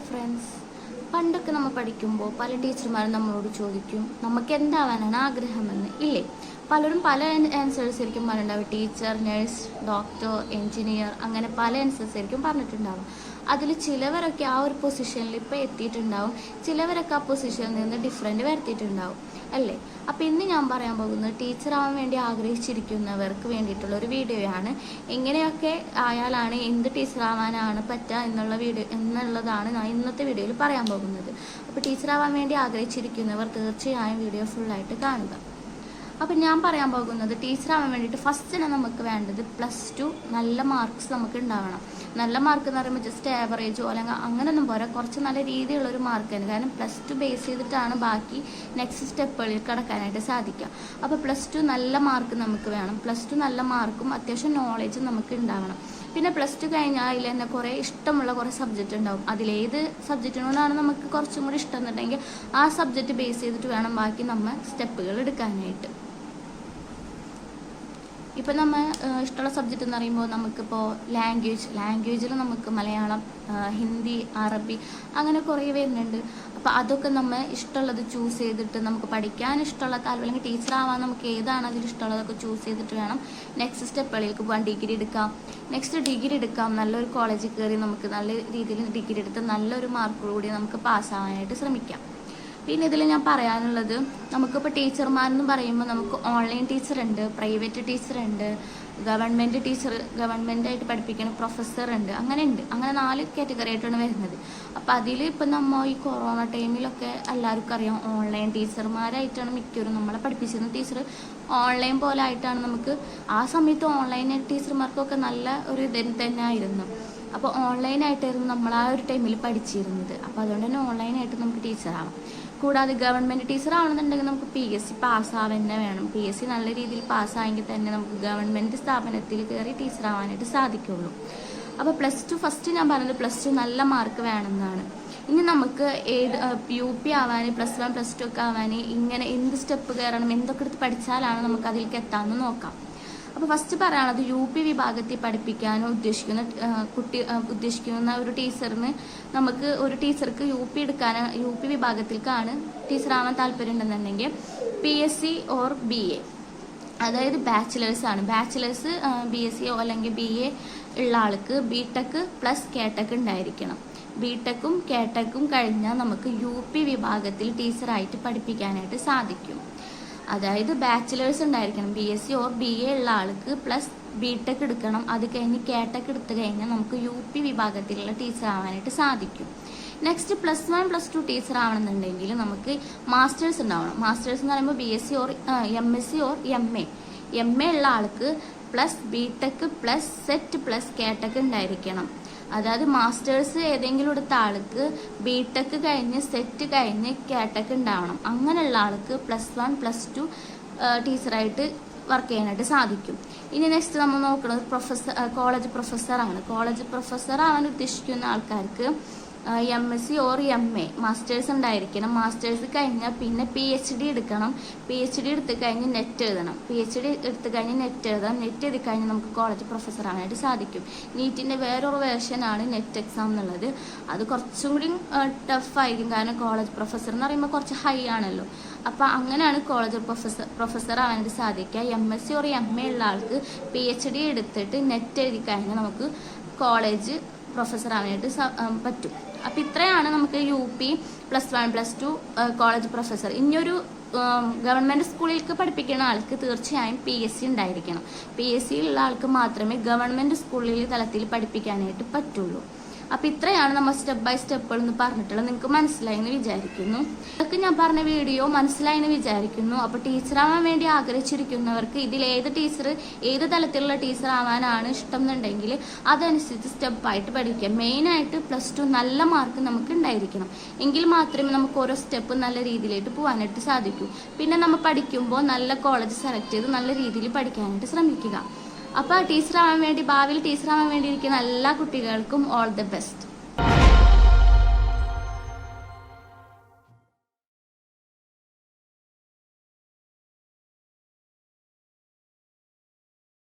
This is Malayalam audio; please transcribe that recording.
ഫ്രണ്ട്സ്, പണ്ടൊക്കെ നമ്മൾ പഠിക്കുമ്പോൾ പല ടീച്ചർമാരും നമ്മളോട് ചോദിക്കും നമുക്ക് എന്താവാനാണ് ആഗ്രഹമെന്ന് ഇല്ലേ. പലരും പല ആൻസേഴ്സ് ആയിരിക്കും പറഞ്ഞിട്ടുണ്ടാവും. ടീച്ചർ, നഴ്സ്, ഡോക്ടർ, എൻജിനീയർ, അങ്ങനെ പല ആൻസേഴ്സ് ആയിരിക്കും പറഞ്ഞിട്ടുണ്ടാവും. അതിൽ ചിലവരൊക്കെ ആ ഒരു പൊസിഷനിൽ ഇപ്പോൾ എത്തിയിട്ടുണ്ടാവും, ചിലവരൊക്കെ ആ പൊസിഷനിൽ നിന്ന് ഡിഫറെൻറ്റ് വരുത്തിയിട്ടുണ്ടാവും അല്ലേ. അപ്പോൾ ഇന്ന് ഞാൻ പറയാൻ പോകുന്നത് ടീച്ചറാവാൻ വേണ്ടി ആഗ്രഹിച്ചിരിക്കുന്നവർക്ക് വേണ്ടിയിട്ടുള്ള ഒരു വീഡിയോയാണ്. എങ്ങനെയൊക്കെ ആയാലാണ് എന്ത് ടീച്ചറാവാനാണ് പറ്റുക എന്നുള്ളതാണ് ഞാൻ ഇന്നത്തെ വീഡിയോയിൽ പറയാൻ പോകുന്നത്. അപ്പോൾ ടീച്ചറാവാൻ വേണ്ടി ആഗ്രഹിച്ചിരിക്കുന്നവർ തീർച്ചയായും വീഡിയോ ഫുള്ളായിട്ട് കാണുക. അപ്പം ഞാൻ പറയാൻ പോകുന്നത് ടീച്ചറാവാൻ വേണ്ടിയിട്ട് ഫസ്റ്റ് തന്നെ നമുക്ക് വേണ്ടത് +2 നല്ല മാർക്സ് നമുക്ക് ഉണ്ടാവണം. നല്ല മാർക്ക് എന്ന് പറയുമ്പോൾ ജസ്റ്റ് ആവറേജോ അല്ലെങ്കിൽ അങ്ങനെയൊന്നും പോരാ, കുറച്ച് നല്ല രീതിയിലുള്ളൊരു മാർക്ക് തന്നെ. കാരണം +2 ബേസ് ചെയ്തിട്ടാണ് ബാക്കി നെക്സ്റ്റ് സ്റ്റെപ്പുകളിൽ കടക്കാനായിട്ട് സാധിക്കുക. അപ്പോൾ +2 നല്ല മാർക്ക് നമുക്ക് വേണം. +2 നല്ല മാർക്കും അത്യാവശ്യം നോളേജും നമുക്ക് ഉണ്ടാവണം. പിന്നെ +2 കഴിഞ്ഞാൽ അതിൽ തന്നെ കുറേ ഇഷ്ടമുള്ള കുറേ സബ്ജക്റ്റ് ഉണ്ടാവും. അതിലേത് സബ്ജക്റ്റിനോടാണ് നമുക്ക് കുറച്ചും കൂടി ഇഷ്ടം എന്നുണ്ടെങ്കിൽ ആ സബ്ജക്റ്റ് ബേസ് ചെയ്തിട്ട് വേണം ബാക്കി നമ്മൾ സ്റ്റെപ്പുകൾ എടുക്കാനായിട്ട്. ഇപ്പം നമ്മൾ ഇഷ്ടമുള്ള സബ്ജക്റ്റ് എന്ന് പറയുമ്പോൾ നമുക്കിപ്പോൾ ലാംഗ്വേജിൽ നമുക്ക് മലയാളം, ഹിന്ദി, അറബി അങ്ങനെ കുറേ വരുന്നുണ്ട്. അപ്പോൾ അതൊക്കെ നമ്മൾ ഇഷ്ടമുള്ളത് ചൂസ് ചെയ്തിട്ട് നമുക്ക് പഠിക്കാൻ ഇഷ്ടമുള്ള താല്പര്യം അല്ലെങ്കിൽ ടീച്ചറാവാൻ നമുക്ക് ഏതാണ് അതിൽ ഇഷ്ടമുള്ളതൊക്കെ ചൂസ് ചെയ്തിട്ട് വേണം നെക്സ്റ്റ് സ്റ്റെപ്പുകളിലേക്ക് പോകാൻ. ഡിഗ്രി എടുക്കാം. നല്ലൊരു കോളേജിൽ കയറി നമുക്ക് നല്ല രീതിയിൽ ഡിഗ്രി എടുത്ത് നല്ലൊരു മാർക്കോടുകൂടി നമുക്ക് പാസ്സാവാനായിട്ട് ശ്രമിക്കാം. പിന്നെ ഇതിൽ ഞാൻ പറയാനുള്ളത്, നമുക്കിപ്പോൾ ടീച്ചർമാരെന്ന് പറയുമ്പോൾ നമുക്ക് ഓൺലൈൻ ടീച്ചറുണ്ട്, പ്രൈവറ്റ് ടീച്ചറുണ്ട്, ഗവൺമെൻറ്റായിട്ട് പഠിപ്പിക്കുന്ന പ്രൊഫസറുണ്ട്, അങ്ങനെ 4 കാറ്റഗറി ആയിട്ടാണ് വരുന്നത്. അപ്പോൾ അതിൽ ഇപ്പം നമ്മൾ ഈ കൊറോണ ടൈമിലൊക്കെ എല്ലാവർക്കും അറിയാം, ഓൺലൈൻ ടീച്ചർമാരായിട്ടാണ് മിക്കവരും നമ്മളെ പഠിപ്പിച്ചിരുന്ന ടീച്ചർ ഓൺലൈൻ പോലെ ആയിട്ടാണ് നമുക്ക് ആ സമയത്ത് ഓൺലൈൻ ടീച്ചർമാർക്കൊക്കെ നല്ല ഒരു ഇത് തന്നെ ആയിരുന്നു. അപ്പോൾ ഓൺലൈനായിട്ടായിരുന്നു നമ്മൾ ആ ഒരു ടൈമിൽ പഠിച്ചിരുന്നത്. അപ്പോൾ അതുകൊണ്ട് തന്നെ ഓൺലൈനായിട്ട് നമുക്ക് ടീച്ചറാവാം. കൂടാതെ ഗവൺമെൻറ് ടീച്ചറാവണമെന്നുണ്ടെങ്കിൽ നമുക്ക് PSC പാസ്സാവാൻ തന്നെ വേണം. PSC നല്ല രീതിയിൽ പാസ്സായെങ്കിൽ തന്നെ നമുക്ക് ഗവൺമെൻറ് സ്ഥാപനത്തിൽ കയറി ടീച്ചറാവാനായിട്ട് സാധിക്കുള്ളൂ. അപ്പോൾ +2 ഫസ്റ്റ് ഞാൻ പറഞ്ഞത് +2 നല്ല മാർക്ക് വേണമെന്നാണ്. ഇനി നമുക്ക് UP ആവാൻ +1 +2 ഒക്കെ ആവാൻ ഇങ്ങനെ എന്ത് സ്റ്റെപ്പ് കയറണം, എന്തൊക്കെ എടുത്ത് പഠിച്ചാലാണ് നമുക്ക് അതിലേക്ക് എത്താമെന്ന് നോക്കാം. അപ്പോൾ ഫസ്റ്റ് പറയാനുള്ളത് UP വിഭാഗത്തിൽ പഠിപ്പിക്കാൻ ഉദ്ദേശിക്കുന്ന ഒരു ടീച്ചറിന് ഒരു ടീച്ചർക്ക് UP വിഭാഗത്തിലേക്കാണ് ടീച്ചറാവാൻ താല്പര്യം ഉണ്ടെന്നുണ്ടെങ്കിൽ PSC ഓർ BA, അതായത് ബാച്ചിലേഴ്സാണ്. ബാച്ചിലേഴ്സ് BSc അല്ലെങ്കിൽ BA ഉള്ള ആൾക്ക് BTech + KTech ഉണ്ടായിരിക്കണം. BTechഉം KTechഉം കഴിഞ്ഞാൽ നമുക്ക് UP വിഭാഗത്തിൽ ടീച്ചറായിട്ട് പഠിപ്പിക്കാനായിട്ട് സാധിക്കും. അതായത് ബാച്ചിലേഴ്സ് ഉണ്ടായിരിക്കണം. BSc ഓർ BA ഉള്ള ആൾക്ക് +BTech എടുക്കണം. അത് കഴിഞ്ഞ് KTech എടുത്തു കഴിഞ്ഞാൽ നമുക്ക് UP വിഭാഗത്തിലുള്ള ടീച്ചർ ആവാനായിട്ട് സാധിക്കും. നെക്സ്റ്റ് +1 +2 ടീച്ചർ ആവണമെന്നുണ്ടെങ്കിൽ നമുക്ക് മാസ്റ്റേഴ്സ് ഉണ്ടാവണം. മാസ്റ്റേഴ്സ് എന്ന് പറയുമ്പോൾ BSc or MSc or MA ഉള്ള ആൾക്ക് +BTech +SET +KTech ഉണ്ടായിരിക്കണം. അതായത് മാസ്റ്റേഴ്സ് ഏതെങ്കിലും എടുത്ത ആൾക്ക് BTech കഴിഞ്ഞ് SET കഴിഞ്ഞ് KTech ഉണ്ടാവണം. അങ്ങനെയുള്ള ആൾക്ക് +1 +2 ടീച്ചറായിട്ട് വർക്ക് ചെയ്യാനായിട്ട് സാധിക്കും. ഇനി നെക്സ്റ്റ് നമ്മൾ നോക്കുന്നത് കോളേജ് പ്രൊഫസറാണ്. കോളേജ് പ്രൊഫസർ ആവാൻ ഉദ്ദേശിക്കുന്ന ആൾക്കാർക്ക് MSc ഓർ MA മാസ്റ്റേഴ്സ് ഉണ്ടായിരിക്കണം. മാസ്റ്റേഴ്സ് കഴിഞ്ഞാൽ പിന്നെ PhD എടുക്കണം. PhD എടുത്ത് കഴിഞ്ഞ് നെറ്റ് എഴുതണം. PhD എടുത്ത് കഴിഞ്ഞ് നെറ്റ് എഴുതി കഴിഞ്ഞ് നമുക്ക് കോളേജ് പ്രൊഫസർ ആവാനായിട്ട് സാധിക്കും. നീറ്റിൻ്റെ വേറൊരു വേർഷനാണ് നെറ്റ് എക്സാം എന്നുള്ളത്. അത് കുറച്ചും കൂടി ടഫായിരിക്കും, കാരണം കോളേജ് പ്രൊഫസർ എന്ന് പറയുമ്പോൾ കുറച്ച് ഹൈ ആണല്ലോ. അപ്പോൾ അങ്ങനെയാണ് കോളേജ് പ്രൊഫസർ ആവാനായിട്ട് സാധിക്കുക. MSc ഓർ MA ഉള്ള ആൾക്ക് PhD എടുത്തിട്ട് നെറ്റ് എഴുതി കഴിഞ്ഞാൽ നമുക്ക് കോളേജ് പ്രൊഫസർ ആവാനായിട്ട് പറ്റും. അപ്പോൾ ഇത്രയാണ് നമുക്ക് UP +1 +2 കോളേജ് പ്രൊഫസർ. ഇനിയൊരു ഗവൺമെൻറ് സ്കൂളിലേക്ക് പഠിപ്പിക്കുന്ന ആൾക്ക് തീർച്ചയായും PSC ഉണ്ടായിരിക്കണം. PSC ഉള്ള ആൾക്ക് മാത്രമേ ഗവൺമെൻറ് സ്കൂളിൽ തലത്തിൽ പഠിപ്പിക്കാനായിട്ട് പറ്റുള്ളൂ. അപ്പോൾ ഇത്രയാണ് നമ്മൾ സ്റ്റെപ്പ് ബൈ സ്റ്റെപ്പുകളെന്ന് പറഞ്ഞിട്ടുള്ളത്. നിങ്ങൾക്ക് മനസ്സിലായെന്ന് വിചാരിക്കുന്നു. ഇതൊക്കെ ഞാൻ പറഞ്ഞ വീഡിയോ മനസ്സിലായെന്ന് വിചാരിക്കുന്നു. അപ്പോൾ ടീച്ചറാവാൻ വേണ്ടി ആഗ്രഹിച്ചിരിക്കുന്നവർക്ക് ഏത് തലത്തിലുള്ള ടീച്ചർ ആവാനാണ് ഇഷ്ടം എന്നുണ്ടെങ്കിൽ അതനുസരിച്ച് സ്റ്റെപ്പായിട്ട് പഠിക്കുക. മെയിനായിട്ട് +2 നല്ല മാർക്ക് നമുക്ക് ഉണ്ടായിരിക്കണം. എങ്കിൽ മാത്രമേ നമുക്ക് ഓരോ സ്റ്റെപ്പ് നല്ല രീതിയിലായിട്ട് പോകാനായിട്ട് സാധിക്കൂ. പിന്നെ നമ്മൾ പഠിക്കുമ്പോൾ നല്ല കോളേജ് സെലക്ട് ചെയ്ത് നല്ല രീതിയിൽ പഠിക്കാനായിട്ട് ശ്രമിക്കുക. അപ്പോൾ ഭാവിയിൽ ടീച്ചറാവാൻ വേണ്ടിയിരിക്കുന്ന എല്ലാ കുട്ടികൾക്കും ഓൾ ദി ബെസ്റ്റ്.